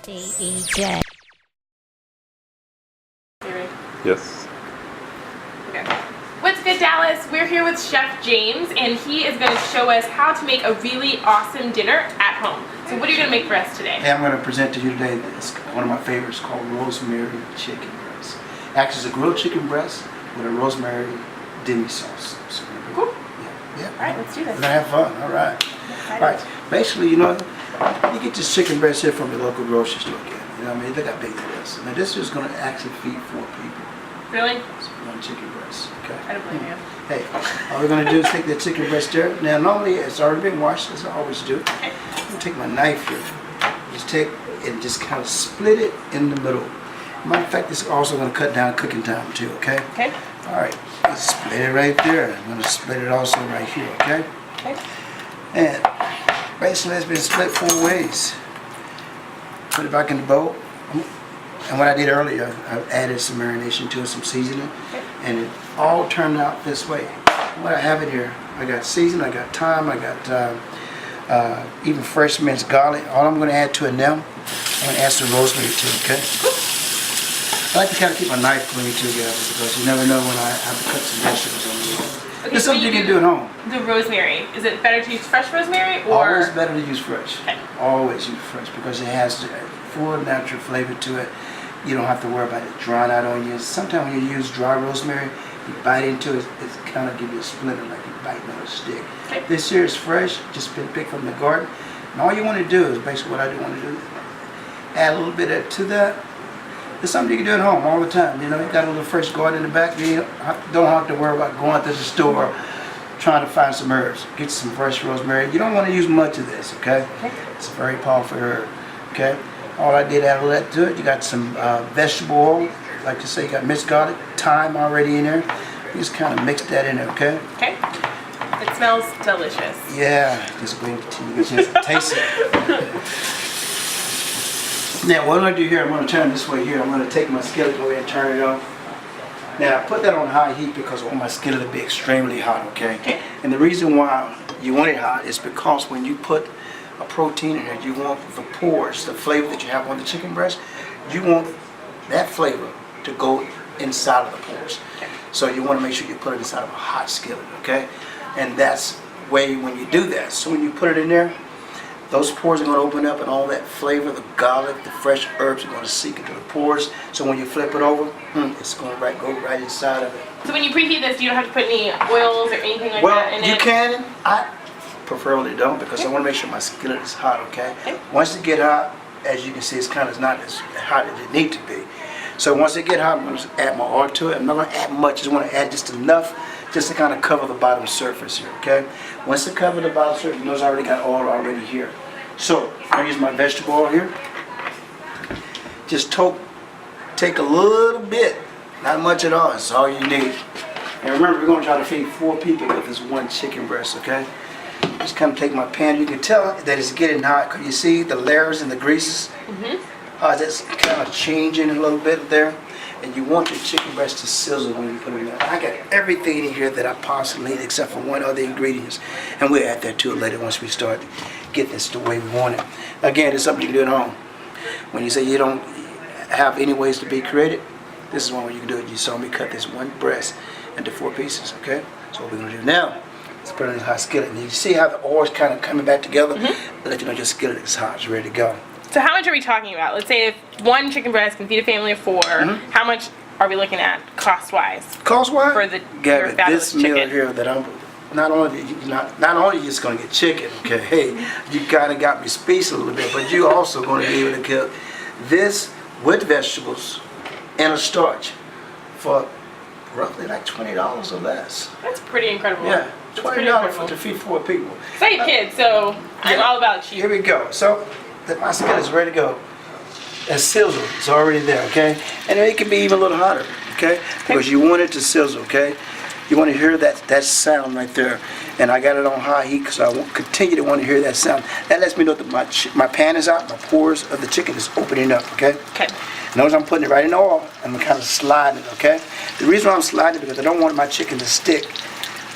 DJ. Yes. Okay. What's good, Dallas? We're here with Chef James, and he is going to show us how to make a really awesome dinner at home. So what are you going to make for us today? Hey, I'm going to present to you today one of my favorites called rosemary chicken breast. Actually, it's a grilled chicken breast with a rosemary demi sauce. So, cool. Yeah. All right, let's do this. We're going to have fun. All right. All right. Basically, you get this chicken breast here from your local grocery store again. You know what I mean? Look how big it is. Now, this is going to actually feed 4 people. Really? It's one chicken breast. Okay. I don't blame you. Hey, all we're going to do is take the chicken breast there. Now, normally it's already been washed, as I always do. Okay. I'm going to take my knife here. Just take and just kind of split it in the middle. Matter of fact, this is also going to cut down cooking time too, okay? Okay. All right. Split it right there. I'm going to split it also right here, okay? Okay. And basically it's been split 4 ways. Put it back in the bowl. And what I did earlier, I added some marination to it, some seasoning, and it all turned out this way. What I have it here, I got seasoning, I got thyme, I got even fresh minced garlic. All I'm going to add to it now, I'm going to add some rosemary too, okay? I like to kind of keep my knife clean too, guys, because you never know when I have to cut some vegetables on the Okay, It's something you can do at home. The rosemary, is it better to use fresh rosemary or? Always better to use fresh. Okay. Always use fresh because it has full natural flavor to it. You don't have to worry about it drying out on you. Sometimes when you use dry rosemary, you bite into it, it kind of gives you a splinter like you're biting on a stick. Okay. This here is fresh, just been picked from the garden. And all you want to do is basically what I do want to do, add a little bit to that. It's something you can do at home all the time. You know, you got a little fresh garden in the back. You don't have to worry about going to the store trying to find some herbs. Get some fresh rosemary. You don't want to use much of this, okay? It's a very powerful herb, okay? All I did add a little to it. You got some vegetable oil. Like to say, you got minced garlic, thyme already in there. You just kind of mix that in there, okay? Okay. It smells delicious. Yeah, just wait until you get a chance to taste it. Now, what I'm going to do here, I'm going to turn this way here. I'm going to take my skillet, go ahead and turn it on. Now, I put that on high heat because I want my skillet to be extremely hot, okay? And the reason why you want it hot is because when you put a protein in it, you want the pores, the flavor that you have on the chicken breast, you want that flavor to go inside of the pores. So you want to make sure you put it inside of a hot skillet, okay? And that's way when you do that. So when you put it in there, those pores are going to open up and all that flavor, the garlic, the fresh herbs are going to seep into the pores. So when you flip it over, it's going to go right inside of it. So when you preheat this, you don't have to put any oils or anything like that in it? Well, you can. I preferably don't because I want to make sure my skillet is hot, okay? Once it get hot, as you can see, it's kind of not as hot as it needs to be. So once it get hot, I'm going to add my oil to it. I'm not going to add much. I just want to add just enough just to kind of cover the bottom surface here, okay? Once it covers the bottom surface, you notice I already got oil already here. So I'm going to use my vegetable oil here. Just take a little bit, not much at all. That's all you need. And remember, we're going to try to feed 4 people with this one chicken breast, okay? Just kind of take my pan. You can tell that it's getting hot because you see the layers and the greases. That's kind of changing a little bit there. And you want your chicken breast to sizzle when you put it in there. I got everything in here that I possibly need except for one other ingredients. And we'll add that to it later once we start getting this the way we want it. Again, it's something you can do at home. When you say you don't have any ways to be creative, this is one way you can do it. You saw me cut this one breast into 4 pieces, okay? So what we're going to do now is put it in this hot skillet. And you see how the oil is kind of coming back together? To let you know your skillet is hot, it's ready to go. So how much are we talking about? Let's say if one chicken breast can feed a family of 4, how much are we looking at cost-wise? Cost-wise? For the Gabby, fabulous this meal chicken here that I'm not only you just gonna get chicken, okay? Hey, you kind of got me spaced a little bit, but you also gonna be able to cook this with vegetables and a starch for roughly like $20 or less. That's pretty incredible. Yeah, $20 to feed 4 people. So I have kids, so I'm all about cheap. Here we go. So my skillet is ready to go. It's sizzled. It's already there, okay? And it can be even a little hotter, okay? Because you want it to sizzle, okay? You want to hear that sound right there. And I got it on high heat because I will continue to want to hear that sound. That lets me know that my pan is out, my pores of the chicken is opening up, okay? Okay. Notice I'm putting it right in the oil. I'm kind of sliding it, okay? The reason why I'm sliding it is because I don't want my chicken to stick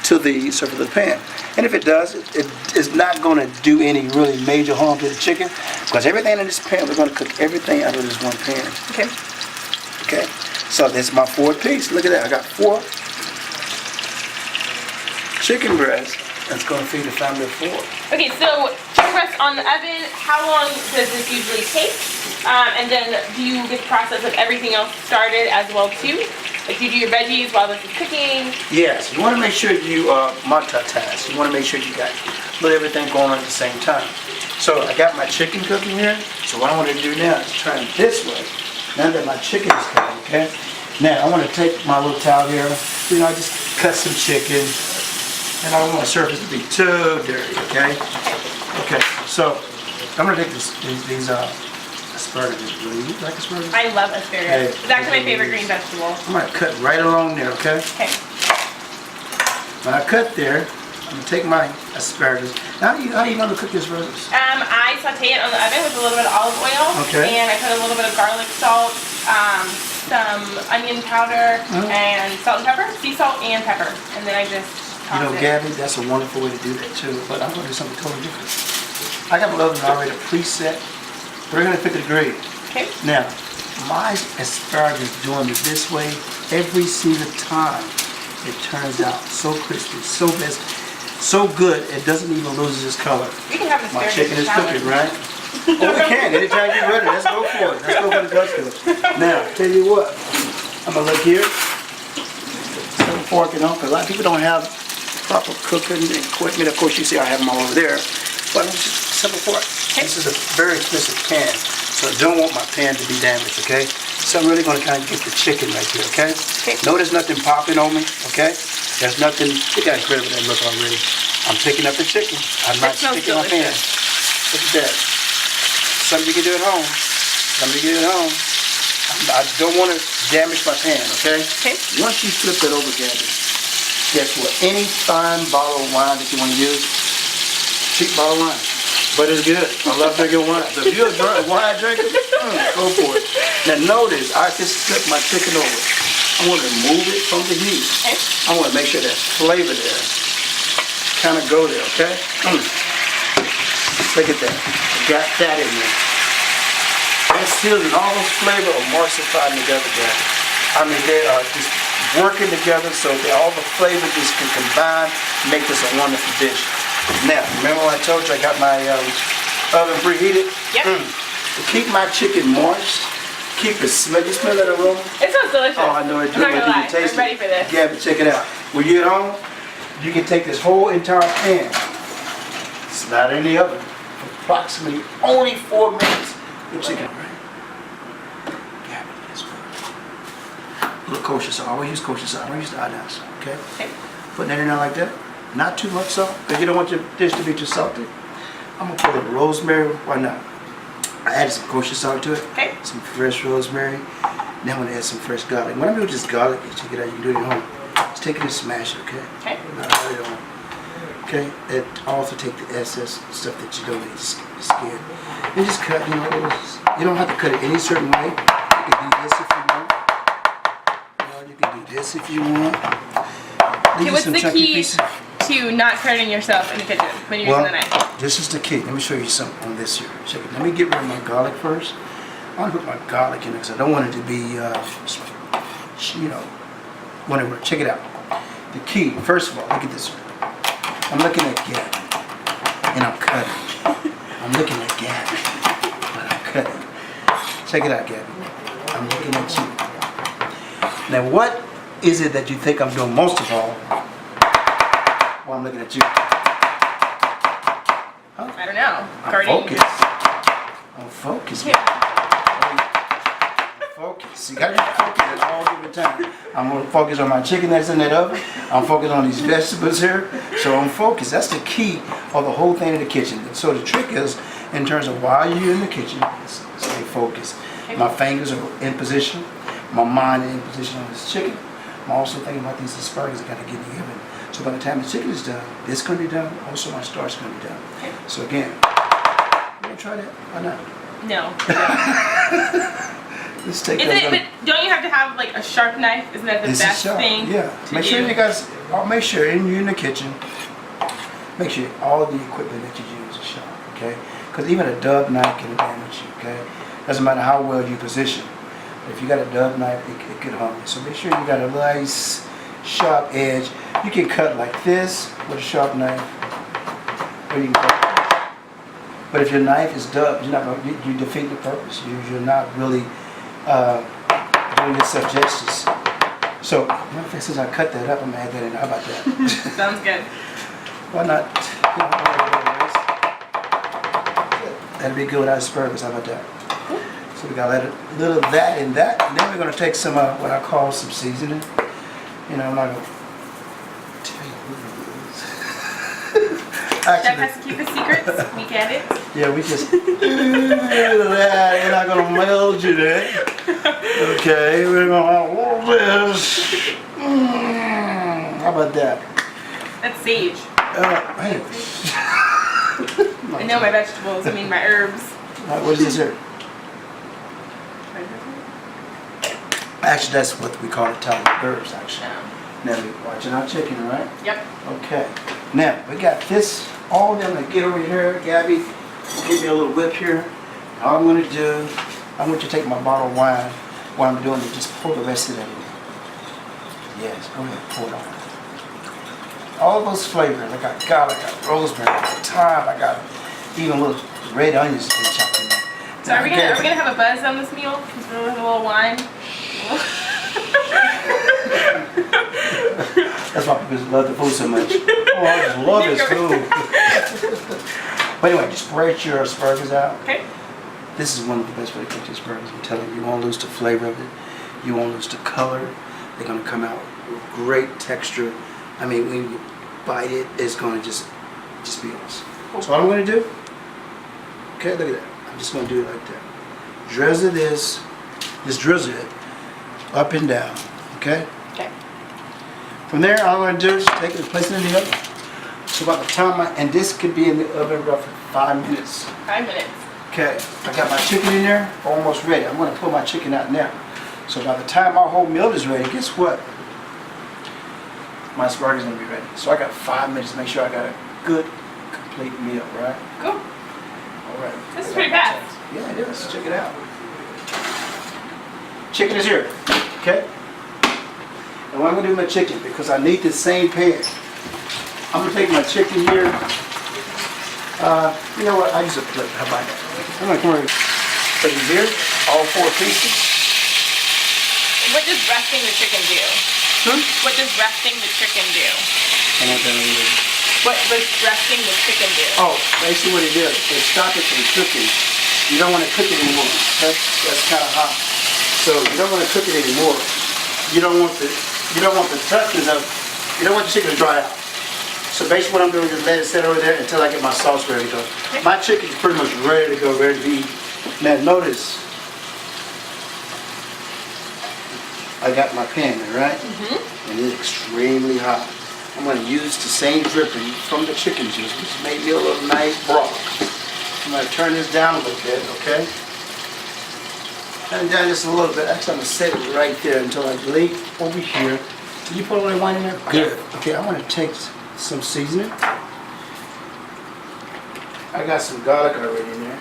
to the surface of the pan. And if it does, it is not going to do any really major harm to the chicken, because everything in this pan, we're going to cook everything out of this one pan. Okay. Okay, so that's my 4th piece. Look at that, I got 4 chicken breasts. That's going to feed a family of 4. Okay, so chicken breast on the oven, how long does this usually take? And then do you get the process of everything else started as well too? Like, do you do your veggies while this is cooking? Yes, you want to make sure you multitask. You want to make sure you got everything going on at the same time. So I got my chicken cooking here. So what I want to do now is turn this way. Now that my chicken is cooking, okay? Now I want to take my little towel here. You know, I just cut some chicken. And I don't want the surface to be too dirty, okay? Okay, so I'm gonna take these asparagus. Do you like asparagus? I love asparagus. It's actually my favorite green vegetable. I'm gonna cut right along there, okay? Okay. When I cut there, I'm gonna take my asparagus. How do you know to cook your asparagus? I saute it on the oven with a little bit of olive oil. Okay. And I put a little bit of garlic salt, some onion powder, and salt and pepper, sea salt and pepper. And then I just You know, Gabby, that's a wonderful way to do that too, but I'm going to do something totally different. I got my oven already preset, 350 degrees. Okay. Now, my asparagus doing it this way, every single time, it turns out so crispy, so best, so good, it doesn't even lose its color. You can have an My asparagus chicken is salad. cooking, right? Oh, we can. Anytime you're ready, let's go for it. Let's go for the gusto. Now, tell you what, I'm going to look here. Instead of forking on, because a lot of people don't have proper cooking equipment. Of course, you see I have them all over there, but I'm just simple fork. This is a very expensive pan, so I don't want my pan to be damaged, okay? So I'm really going to kind of get the chicken right here, okay? No, there's nothing popping on me, okay? There's nothing, you got to incredible that look already. I'm picking up the chicken. I'm not sticking my pan. Look at that. Something you can do at home. Something you can do at home. I don't want to damage my pan, okay? Once you flip it over, Gabby, guess what? Any fine bottle of wine that you want to use, cheap bottle of wine, but it's good. I love drinking wine. So if you're a wine drinker, go for it. Now notice, I just flip my chicken over. I want to remove it from the heat. I want to make sure there's flavor there. Kind of go there, okay? Look at that. Got that in there. That seals and all those flavor are emulsified together, Gabby. I mean, they are just working together so that all the flavors just can combine and make this a wonderful dish. Now, remember when I told you I got my oven preheated? Yep. To keep my chicken moist, keep it smell. You smell that aroma? It smells delicious. Oh, I know it. I'm not gonna lie. Taste I'm ready for this. Gabby, check it out. When you get home, you can take this whole entire pan, slide it in the oven for approximately only 4 minutes. The chicken. A little kosher salt. I always use kosher salt. I don't use the iodine salt, okay? Putting that in there like that. Not too much salt, because you don't want your dish to be too salty. I'm going to put a little rosemary. Why not? I added some kosher salt to it. Some fresh rosemary. Now I'm going to add some fresh garlic. When I do this garlic, you check it out, you can do it at home. Just take it and smash it, okay? Not all it on. Okay? And also take the excess stuff that you don't need, the skin. And just cut, you know, you don't have to cut it any certain way. You can do this if you want. You can do this if you want. Okay, what's the key to not hurting yourself in the kitchen when you're using the knife? This is the key. Let me show you something on this here. Check it. Let me get rid of my garlic first. I want to put my garlic in it because I don't want it to be, you know, whatever. Check it out. The key, first of all, look at this. I'm looking at Gabby, and I'm cutting. I'm looking at Gabby, and I'm cutting. Check it out, Gabby. I'm looking at you. Now, what is it that you think I'm doing most of all while I'm looking at you? Huh? I don't know. I'm focused. Focus. You gotta be focused at all different times. I'm gonna focus on my chicken that's in that oven. I'm focused on these vegetables here. So I'm focused. That's the key of the whole thing in the kitchen. So the trick is, in terms of while you're in the kitchen, stay focused. My fingers are in position. My mind is in position on this chicken. I'm also thinking about these asparagus I gotta get in the oven. So by the time the chicken is done, this is gonna be done. Also my starch is gonna be done. So again, you wanna try that? Why not? No. Let's take but don't you have to have like a sharp knife? Isn't that the best thing? Yeah. Make sure you guys make sure you're in the kitchen, make sure all the equipment that you use is sharp, okay? Because even a dubbed knife can damage you, okay? Doesn't matter how well you position. If you got a dubbed knife, it could harm you. So make sure you got a nice sharp edge. You can cut like this with a sharp knife, or you can cut. But if your knife is dubbed, you defeat the purpose. You're not really doing yourself justice. So, since I cut that up, I'm gonna add that in. How about that? Sounds good. Why not? That'd be good without asparagus. How about that? So we got a little of that in that, and then we're gonna take some what I call some seasoning. You know, I'm not gonna tell you what it is. Chef has to keep the secrets. We get it. Yeah, we just we're not gonna meld you there. Okay, we're gonna have all this. How about that? That's sage. Hey. I know my vegetables. I mean my herbs. What is this here? Actually, that's what we call Italian herbs, actually. Now, we're watching our chicken, all right? Yep. Okay. Now, we got this. All of them to get over here. Gabby, give me a little whip here. All I'm going to do, I want you to take my bottle of wine. What I'm doing is just pour the rest of that in. Yes, go ahead, pour it on. All those flavors. I got garlic, I got rosemary, I got thyme, I got even little red onions to be chopped in there. So are we gonna have a buzz on this meal? Because we're with a little wine. That's why people love the food so much. Oh, I just love this food. But anyway, just spread your asparagus out. Okay. This is one of the best ways to cook your asparagus. I'm telling you, you won't lose the flavor of it. You won't lose the color. They're going to come out with great texture. I mean, when you bite it, it's going to just be awesome. So what I'm going to do, okay, look at that. I'm just going to do it like that. Drizzle this, just drizzle it up and down, okay? Okay. From there, all I'm going to do is take it and place it in the oven. So by the time and this could be in the oven roughly 5 minutes. 5 minutes. Okay, I got my chicken in there, almost ready. I'm going to pull my chicken out now. So by the time our whole meal is ready, guess what? My asparagus is going to be ready. So I got 5 minutes to make sure I got a good, complete meal, right? Cool. All right. This is pretty fast. Yeah, it is. Check it out. Chicken is here, okay? And what I'm going to do with my chicken, because I need the same pan. I'm going to take my chicken here. You know what? I use a plate. How about that? I'm going to come over and put it here, all 4 pieces. What does resting the chicken do? What does resting the chicken do? I don't know. What does resting the chicken do? Oh, basically what it does, it stops it from cooking. You don't want to cook it anymore. That's kind of hot. So you don't want to cook it anymore. You don't want the toughness of, you don't want the chicken to dry out. So basically what I'm doing is let it sit over there until I get my sauce ready to go. Okay. My chicken is pretty much ready to go, ready to be eaten. Now notice, I got my pan there, right? And it's extremely hot. I'm going to use the same dripping from the chicken juice, which made me a little nice broth. I'm going to turn this down a little bit, okay? Turn it down just a little bit. Actually, I'm going to set it right there until I leave over here. Did you put all that wine in there? Good. Okay, I want to take some seasoning. I got some garlic already in there.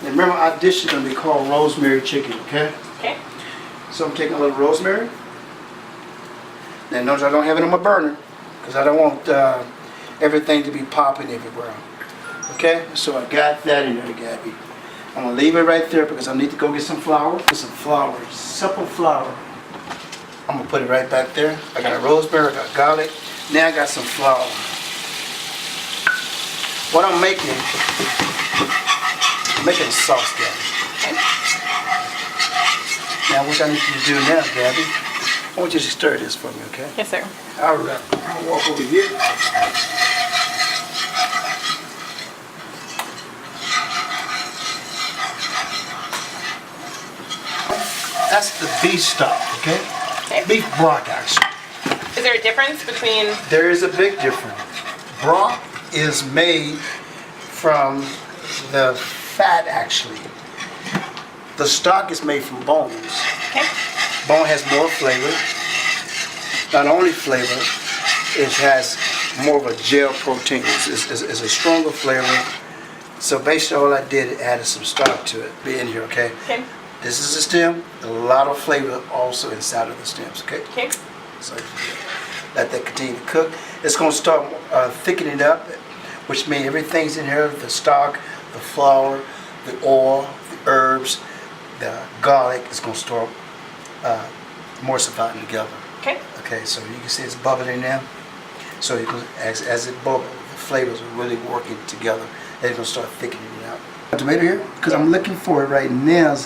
And remember, our dish is going to be called rosemary chicken, okay? Okay. So I'm taking a little rosemary. Now notice I don't have it on my burner because I don't want everything to be popping everywhere. Okay, so I got that in there, Gabby. I'm gonna leave it right there because I need to go get some flour. Some flour, simple flour. I'm gonna put it right back there. I got a rosemary, I got garlic. Now I got some flour. What I'm making a sauce, Gabby. Now what I need you to do now, Gabby, I want you to stir this for me, okay? Yes, sir. All right. I'm going to walk over here. That's the beef stock, okay? Beef broth, actually. Is there a difference between... There is a big difference. Broth is made from the fat, actually. The stock is made from bones. Okay. Bone has more flavor. not only flavor, it has more of a gel protein. It's a stronger flavor. So basically all I did is added some stock to it. Be in here, okay? Okay. This is the stem. A lot of flavor also inside of the stems, okay? Okay. So let that continue to cook. It's going to start thickening up, which means everything's in here, the stock, the flour, the oil, the herbs, the garlic is going to start emulsifying together. Okay. Okay, so you can see it's bubbling now. So you can, as it bubbles, the flavors are really working together. They're going to start thickening it out. Tomato here, because I'm looking for it right now,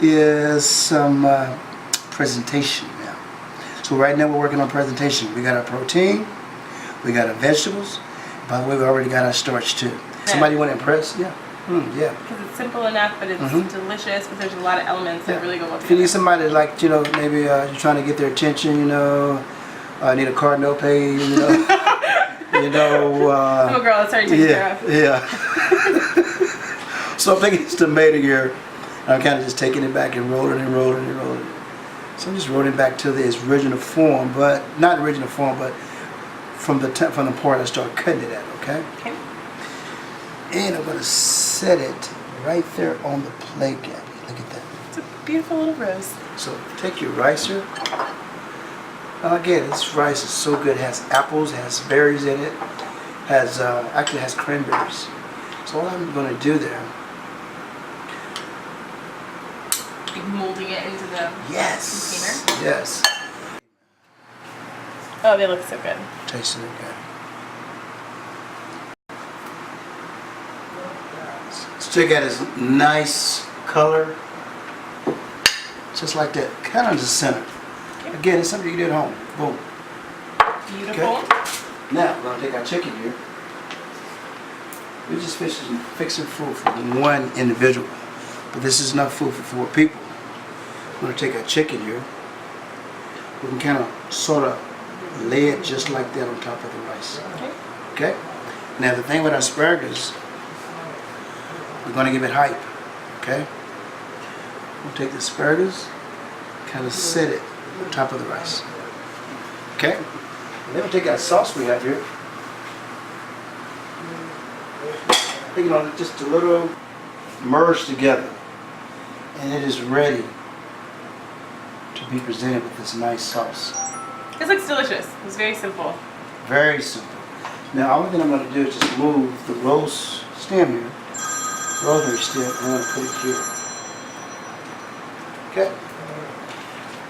is some presentation now. So right now we're working on presentation. We got our protein, we got our vegetables. By the way, we already got our starch too. Somebody want to impress? Yeah. Yeah. Because it's simple enough, but it's delicious, but there's a lot of elements that really go well If you together. need somebody like, you know, maybe you're trying to get their attention, you know, need a card no pay, you know, you know. I'm a girl that's already taken care of. Yeah. So I'm taking this tomato here, and I'm kind of just taking it back and rolling and rolling and rolling. So I'm just rolling it back to its original form, but not original form, but from the part I start cutting it at, okay? Okay. And I'm going to set it right there on the plate, Gabby. Look at that. It's a beautiful little rose. So take your rice here. Again, this rice is so good. It has apples, it has berries in it, has actually has cranberries. So all I'm going to do there. Like molding it into the Yes. container. Yes. Oh, they look so good. Tasting it good. Still got this nice color, just like that, kind of in the center. Okay. Again, it's something you can do at home. Boom. Beautiful. Okay. Now, we're going to take our chicken here. We're just fixing food for one individual, but this is enough food for 4 people. We're going to take our chicken here. We can kind of sort of lay it just like that on top of the rice. Okay. Okay? Now, the thing with asparagus, we're going to give it hype. Okay? We'll take the asparagus, kind of set it on top of the rice. Okay? And then we'll take that sauce we have here. You know, just a little merged together, and it is ready to be presented with this nice sauce. This looks delicious. It's very simple. Very simple. Now, all thing I'm going to do is just move the rose stem here, rosemary stem, and I'm going to put it here. Okay.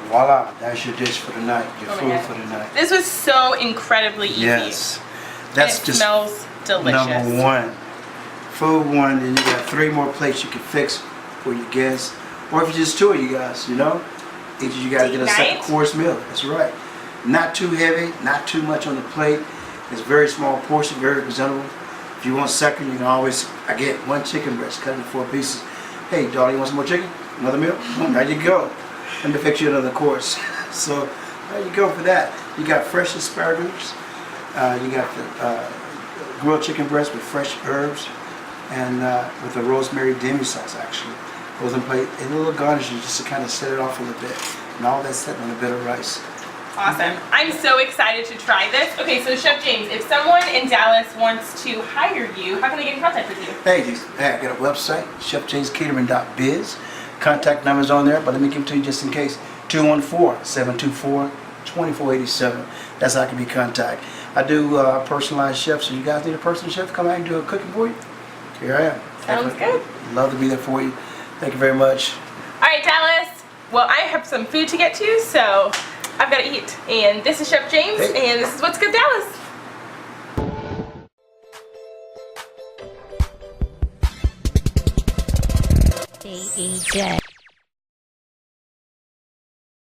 Voila, that's your dish for the night, your food for the night. This was so incredibly easy. Yes, that's and it just smells delicious. number one. Food one, and you got 3 more plates you can fix for your guests, or if it's just 2 of you guys, you know, each of you guys get a second course meal. That's right. Not too heavy, not too much on the plate. It's a very small portion, very presentable. If you want second, you can always, I get 1 chicken breast, cut into 4 pieces. Hey, darling, you want some more chicken? Another meal? There you go. Let me fix you another course. So there you go for that. You got fresh asparagus. You got the grilled chicken breast with fresh herbs, and with a rosemary demi sauce actually. Goes in plate, and a little garnishing just to kind of set it off a little bit. And all that's set on a bit of rice. Awesome. I'm so excited to try this. Okay, so Chef James, if someone in Dallas wants to hire you, how can they get in contact with you? Hey, I got a website, chefjamescatering.biz. Contact numbers on there, but let me give it to you just in case. 214-724-2487. That's how I can be contacted. I do personalized chefs, so you guys need a personal chef to come out and do a cooking for you? Here I am. Sounds good. Love to be there for you. Thank you very much. All right, Dallas. Well, I have some food to get to, so I've got to eat. And this is Chef James, and this is What's Good Dallas. DJ.